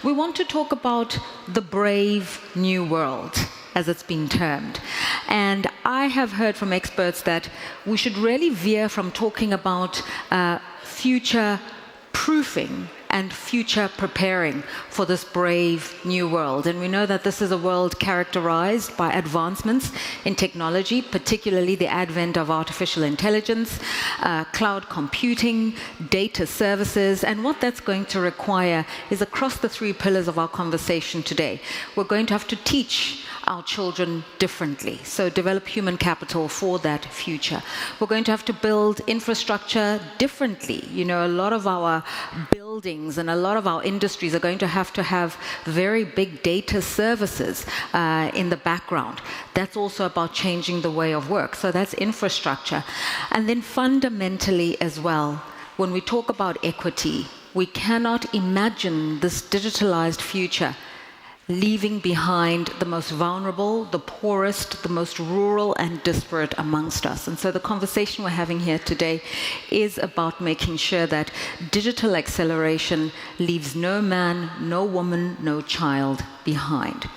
We want to talk about the brave new world, as it's been termed. And I have heard from experts that we should really veer from talking about future proofing and future preparing for this brave new world. And we know that this is a world characterized by advancements in technology, particularly the advent of artificial intelligence, cloud computing, data services, and what that's going to require is across the three pillars of our conversation today. We're going to have to teach our children differently, so develop human capital for that future. We're going to have to build infrastructure differently. You know, a lot of our buildings and a lot of our industries are going to have very big data services in the background. That's also about changing the way of work. So that's infrastructure. And then fundamentally as well, when we talk about equity, we cannot imagine this digitalized future leaving behind the most vulnerable, the poorest, the most rural and disparate amongst us. And so the conversation we're having here today is about making sure that digital acceleration leaves no man, no woman, no child behind.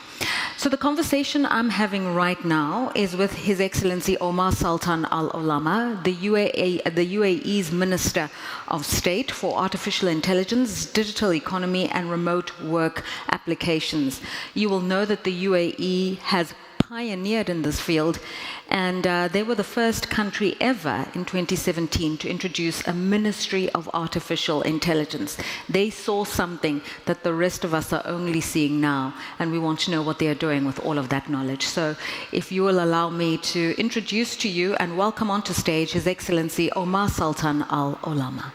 So the conversation I'm having right now is with His Excellency Omar Sultan Al-Olama, the UAE's Minister of State for Artificial Intelligence, Digital Economy and Remote Work Applications. You will know that the UAE has pioneered in this field, and they were the first country ever in 2017 to introduce a Ministry of Artificial Intelligence. They saw something that the rest of us are only seeing now, and we want to know what they are doing with all of that knowledge. So if you will allow me to introduce to you and welcome onto stage His Excellency Omar Sultan Al-Olama.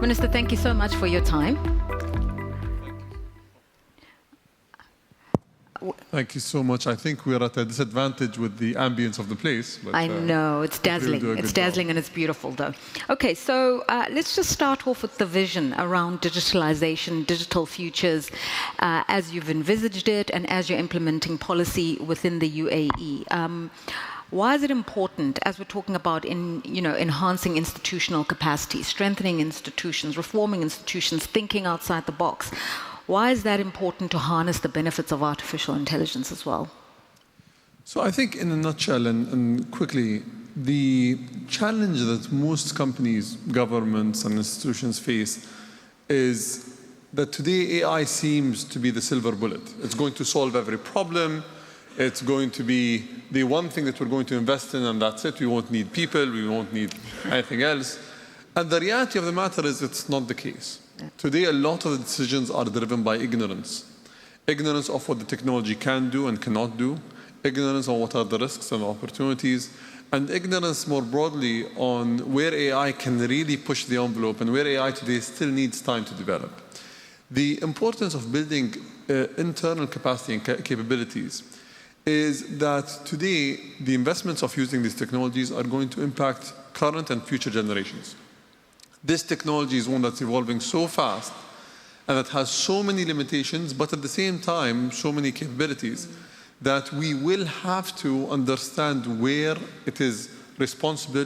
Minister, thank you so much for your time. Thank you so much. I think we're at a disadvantage with the ambience of the place. But, I know, it's dazzling. It's dazzling and it's beautiful though. Okay, so let's just start off with the vision around digitalization, digital futures, as you've envisaged it and as you're implementing policy within the UAE. Why is it important, as we're talking about enhancing institutional capacity, strengthening institutions, reforming institutions, thinking outside the box? Why is that important to harness the benefits of artificial intelligence as well? So I think in a nutshell and quickly, the challenge that most companies, governments and institutions face is that today AI seems to be the silver bullet. It's going to solve every problem. It's going to be the one thing that we're going to invest in, and that's it. We won't need people. We won't need anything else. And the reality of the matter is it's not the case. Yeah. Today, a lot of the decisions are driven by ignorance. Ignorance of what the technology can do and cannot do. Ignorance on what are the risks and opportunities. And ignorance more broadly on where AI can really push the envelope and where AI today still needs time to develop. The importance of building internal capacity and capabilities is that today the investments of using these technologies are going to impact current and future generations. This technology is one that's evolving so fast and that has so many limitations, but at the same time, so many capabilities that we will have to understand where it is responsible,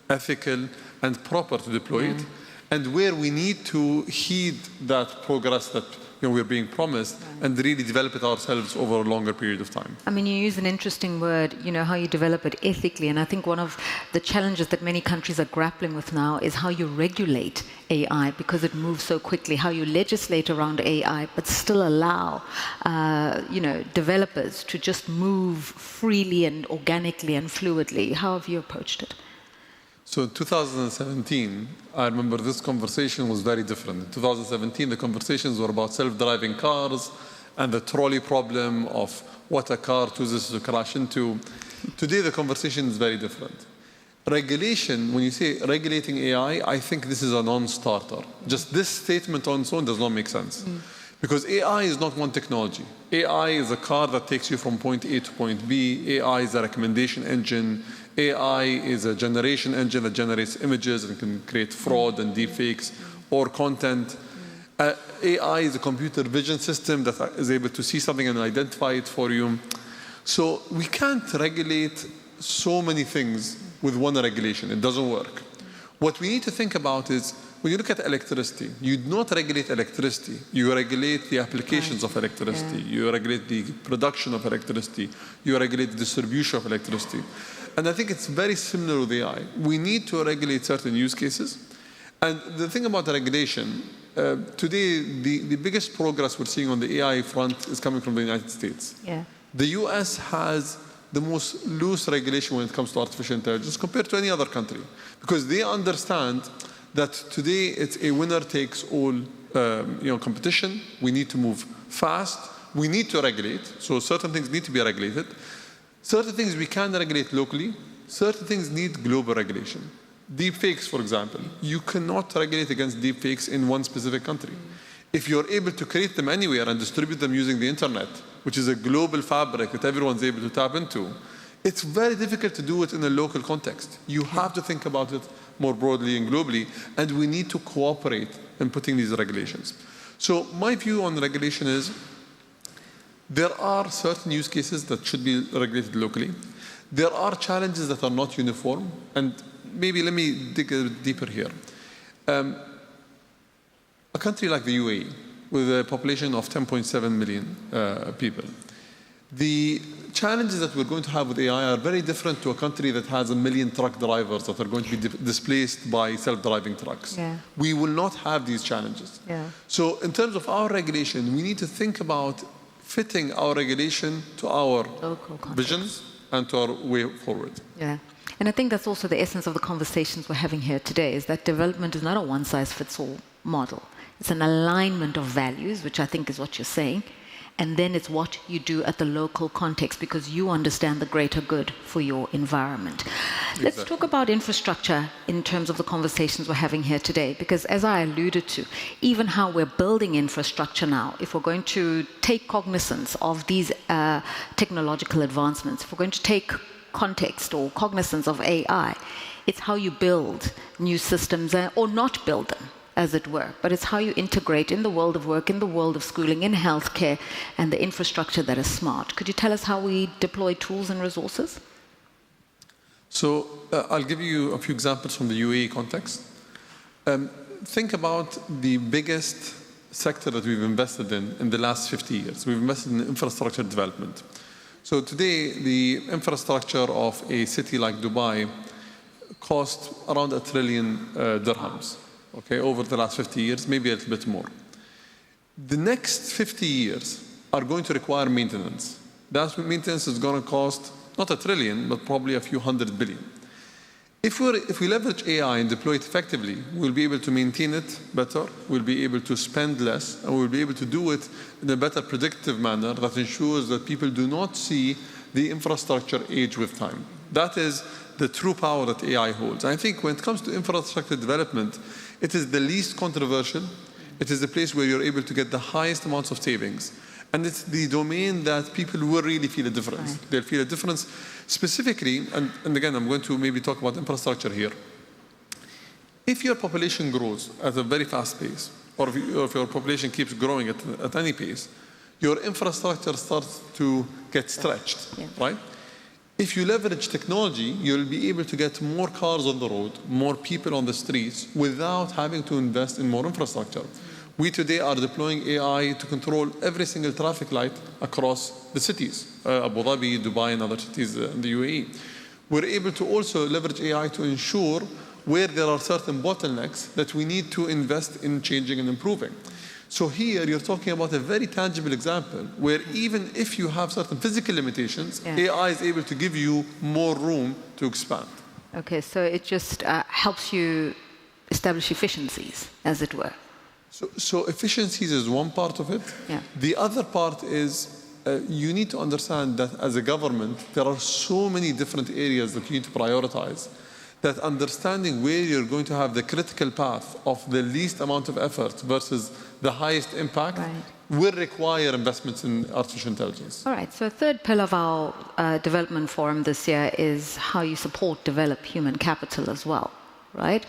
ethical, and proper to deploy it, and where we need to heed that progress that we're being promised and really develop it ourselves over a longer period of time. I mean, you use an interesting word, how you develop it ethically. And I think one of the challenges that many countries are grappling with now is how you regulate AI because it moves so quickly, how you legislate around AI, but still allow, developers to just move freely and organically and fluidly. How have you approached it? So in 2017, I remember this conversation was very different. In 2017, the conversations were about self-driving cars and the trolley problem of what a car chooses to crash into. Today, the conversation is very different. Regulation, when you say regulating AI, I think this is a non-starter. Just this statement on its own does not make sense. Because AI is not one technology. AI is a car that takes you from point A to point B. AI is a recommendation engine. AI is a generation engine that generates images and can create fraud and deepfakes or content. AI is a computer vision system that is able to see something and identify it for you. So we can't regulate so many things with one regulation. It doesn't work. What we need to think about is, when you look at electricity, you do not regulate electricity. You regulate the applications of electricity. Yeah. You regulate the production of electricity. You regulate the distribution of electricity. And I think it's very similar with AI. We need to regulate certain use cases. And the thing about the regulation, today, the biggest progress we're seeing on the AI front is coming from the United States. Yeah. The US has the most loose regulation when it comes to artificial intelligence compared to any other country, because they understand that today it's a winner-takes-all competition. We need to move fast. We need to regulate. So certain things need to be regulated. Certain things we can regulate locally. Certain things need global regulation. Deepfakes, for example. You cannot regulate against deepfakes in one specific country. If you're able to create them anywhere and distribute them using the internet, which is a global fabric that everyone's able to tap into, it's very difficult to do it in a local context. You have to think about it more broadly and globally, and we need to cooperate in putting these regulations. So my view on regulation is there are certain use cases that should be regulated locally. There are challenges that are not uniform, and maybe let me dig a bit deeper here. A country like the UAE, with a population of 10.7 million people, the challenges that we're going to have with AI are very different to a country that has 1 million truck drivers that are going to be displaced by self-driving trucks. Yeah. We will not have these challenges. Yeah. So in terms of our regulation, we need to think about fitting our regulation to our visions and to our way forward. Yeah. And I think that's also the essence of the conversations we're having here today, is that development is not a one-size-fits-all model. It's an alignment of values, which I think is what you're saying. And then it's what you do at the local context, because you understand the greater good for your environment. Exactly. Let's talk about infrastructure in terms of the conversations we're having here today, because as I alluded to, even how we're building infrastructure now, if we're going to take cognizance of these technological advancements, if we're going to take context or cognizance of AI, it's how you build new systems or not build them, as it were, but it's how you integrate in the world of work, in the world of schooling, in healthcare, and the infrastructure that is smart. Could you tell us how we deploy tools and resources? So I'll give you a few examples from the UAE context. Think about the biggest sector that we've invested in the last 50 years. We've invested in infrastructure development. So today, the infrastructure of a city like Dubai cost around $1 trillion dirhams. Okay, over the last 50 years, maybe a little bit more. The next 50 years are going to require maintenance. That maintenance is going to cost not $1 trillion, but probably a few $100 billion. If we leverage AI and deploy it effectively, we'll be able to maintain it better, we'll be able to spend less, and we'll be able to do it in a better predictive manner that ensures that people do not see the infrastructure age with time. That is the true power that AI holds. I think when it comes to infrastructure development, it is the least controversial. It is the place where you're able to get the highest amounts of savings. And it's the domain that people will really feel a difference. Right. They'll feel a difference specifically, and again, I'm going to maybe talk about infrastructure here. If your population grows at a very fast pace, or if your population keeps growing at any pace, your infrastructure starts to get stretched, right? If you leverage technology, you'll be able to get more cars on the road, more people on the streets, without having to invest in more infrastructure. We today are deploying AI to control every single traffic light across the cities, Abu Dhabi, Dubai, and other cities in the UAE. We're able to also leverage AI to ensure where there are certain bottlenecks that we need to invest in changing and improving. So here you're talking about a very tangible example where even if you have certain physical limitations, AI is able to give you more room to expand. Okay, so it just helps you establish efficiencies, as it were. So efficiencies is one part of it. Yeah. The other part is you need to understand that as a government, there are so many different areas that you need to prioritize, that understanding where you're going to have the critical path of the least amount of effort versus the highest impact will require investments in artificial intelligence. All right, so a third pillar of our development forum this year is how you develop human capital as well, right?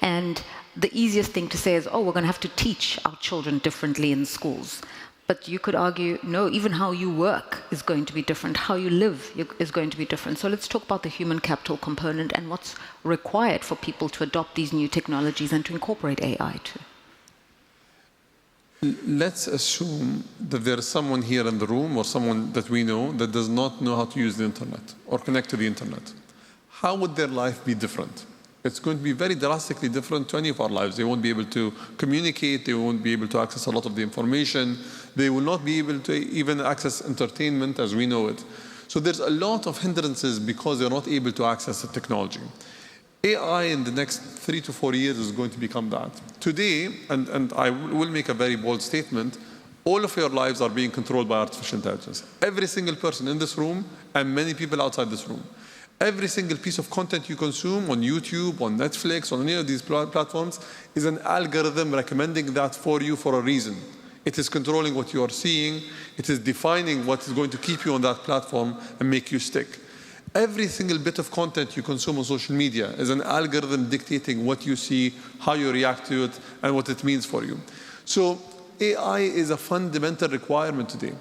And the easiest thing to say is, oh, we're going to have to teach our children differently in schools. But you could argue, no, even how you work is going to be different. How you live is going to be different. So let's talk about the human capital component and what's required for people to adopt these new technologies and to incorporate AI too. Let's assume that there is someone here in the room or someone that we know that does not know how to use the internet or connect to the internet. How would their life be different? It's going to be very drastically different to any of our lives. They won't be able to communicate. They won't be able to access a lot of the information. They will not be able to even access entertainment as we know it. So there's a lot of hindrances because they're not able to access the technology. AI in the next 3 to 4 years is going to become that. Today, and I will make a very bold statement, all of your lives are being controlled by artificial intelligence. Every single person in this room and many people outside this room. Every single piece of content you consume on YouTube, on Netflix, on any of these platforms is an algorithm recommending that for you for a reason. It is controlling what you are seeing. It is defining what is going to keep you on that platform and make you stick. Every single bit of content you consume on social media is an algorithm dictating what you see, how you react to it, and what it means for you. So AI is a fundamental requirement today.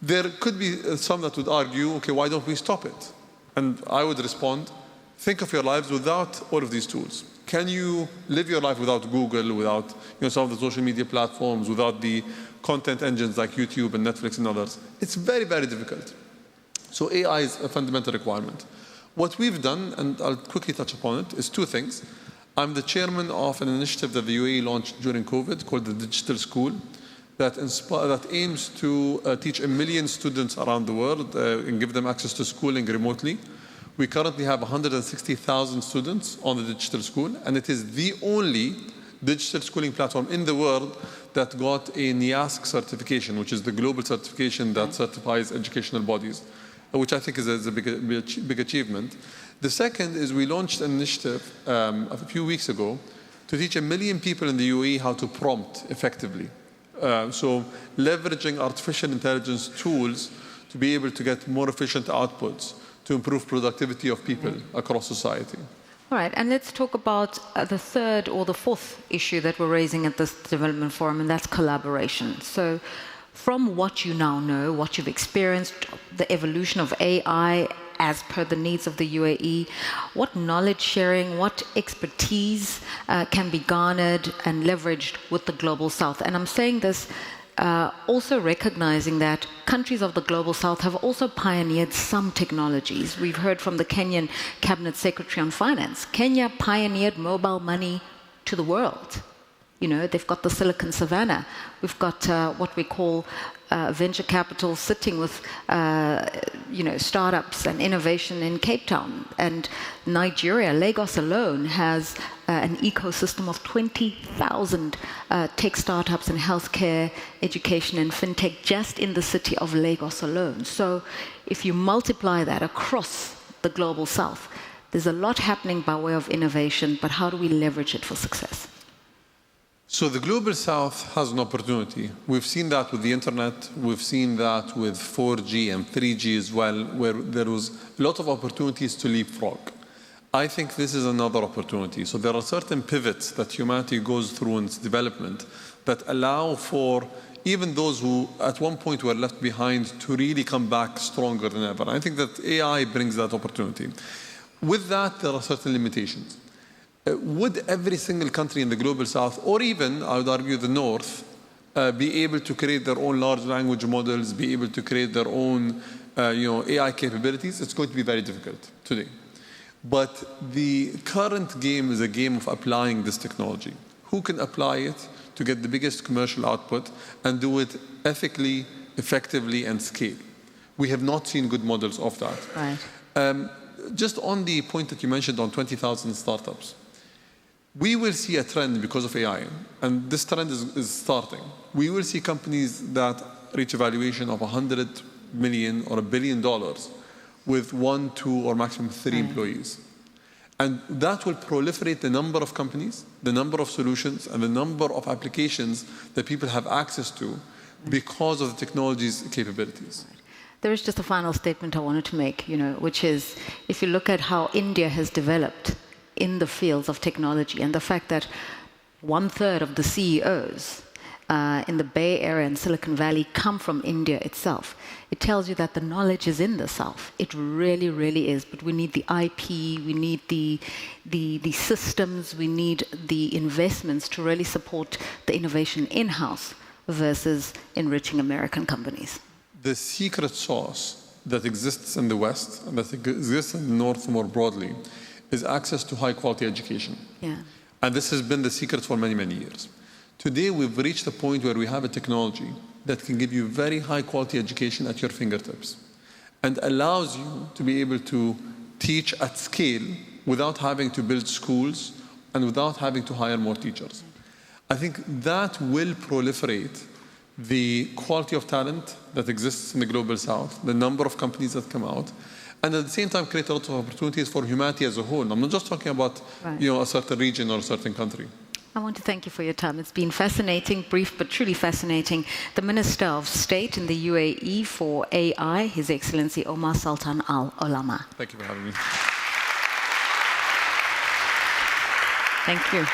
There could be some that would argue, okay, why don't we stop it? And I would respond, think of your lives without all of these tools. Can you live your life without Google, without some of the social media platforms, without the content engines like YouTube and Netflix and others? It's very, very difficult. So AI is a fundamental requirement. What we've done, and I'll quickly touch upon it, is two things. I'm the chairman of an initiative that the UAE launched during COVID called the Digital School that aims to teach 1 million students around the world and give them access to schooling remotely. We currently have 160,000 students on the Digital School, and it is the only digital schooling platform in the world that got a NIASC certification, which is the global certification that certifies educational bodies, which I think is a big achievement. The second is we launched an initiative a few weeks ago to teach 1 million people in the UAE how to prompt effectively. So leveraging artificial intelligence tools to be able to get more efficient outputs to improve productivity of people across society. All right, and let's talk about the third or the fourth issue that we're raising at this development forum, and that's collaboration. So from what you now know, what you've experienced, the evolution of AI as per the needs of the UAE, what knowledge sharing, what expertise can be garnered and leveraged with the Global South? And I'm saying this also recognizing that countries of the Global South have also pioneered some technologies. We've heard from the Kenyan Cabinet Secretary on Finance. Kenya pioneered mobile money to the world. They've got the Silicon Savannah. We've got what we call venture capital sitting with, startups and innovation in Cape Town. And Nigeria, Lagos alone, has an ecosystem of 20,000 tech startups in healthcare, education, and fintech just in the city of Lagos alone. So if you multiply that across the Global South, there's a lot happening by way of innovation, but how do we leverage it for success? So the Global South has an opportunity. We've seen that with the internet. We've seen that with 4G and 3G as well, where there was a lot of opportunities to leapfrog. I think this is another opportunity. So there are certain pivots that humanity goes through in its development that allow for even those who at one point were left behind to really come back stronger than ever. I think that AI brings that opportunity. With that, there are certain limitations. Would every single country in the Global South, or even, I would argue, the North, be able to create their own large language models, be able to create their own AI capabilities? It's going to be very difficult today. But the current game is a game of applying this technology. Who can apply it to get the biggest commercial output and do it ethically, effectively, and scale? We have not seen good models of that. Right. Just on the point that you mentioned on 20,000 startups, we will see a trend because of AI, and this trend is starting. We will see companies that reach a valuation of $100 million or $1 billion with 1, 2, or maximum 3 employees. And that will proliferate the number of companies, the number of solutions, and the number of applications that people have access to because of the technology's capabilities. There is just a final statement I wanted to make, which is, if you look at how India has developed in the fields of technology and the fact that 1/3 of the CEOs in the Bay Area and Silicon Valley come from India itself. It tells you that the knowledge is in the South. It really, really is. But we need the IP, we need the systems, we need the investments to really support the innovation in-house versus enriching American companies. The secret sauce that exists in the West and that exists in the North more broadly is access to high-quality education. Yeah. And this has been the secret for many, many years. Today, we've reached a point where we have a technology that can give you very high-quality education at your fingertips and allows you to be able to teach at scale without having to build schools and without having to hire more teachers. I think that will proliferate the quality of talent that exists in the Global South, the number of companies that come out, and at the same time create a lot of opportunities for humanity as a whole. I'm not just talking about a certain region or a certain country. I want to thank you for your time. It's been fascinating, brief but truly fascinating. The Minister of State in the UAE for AI, His Excellency Omar Sultan Al Olama. Thank you for having me. Thank you.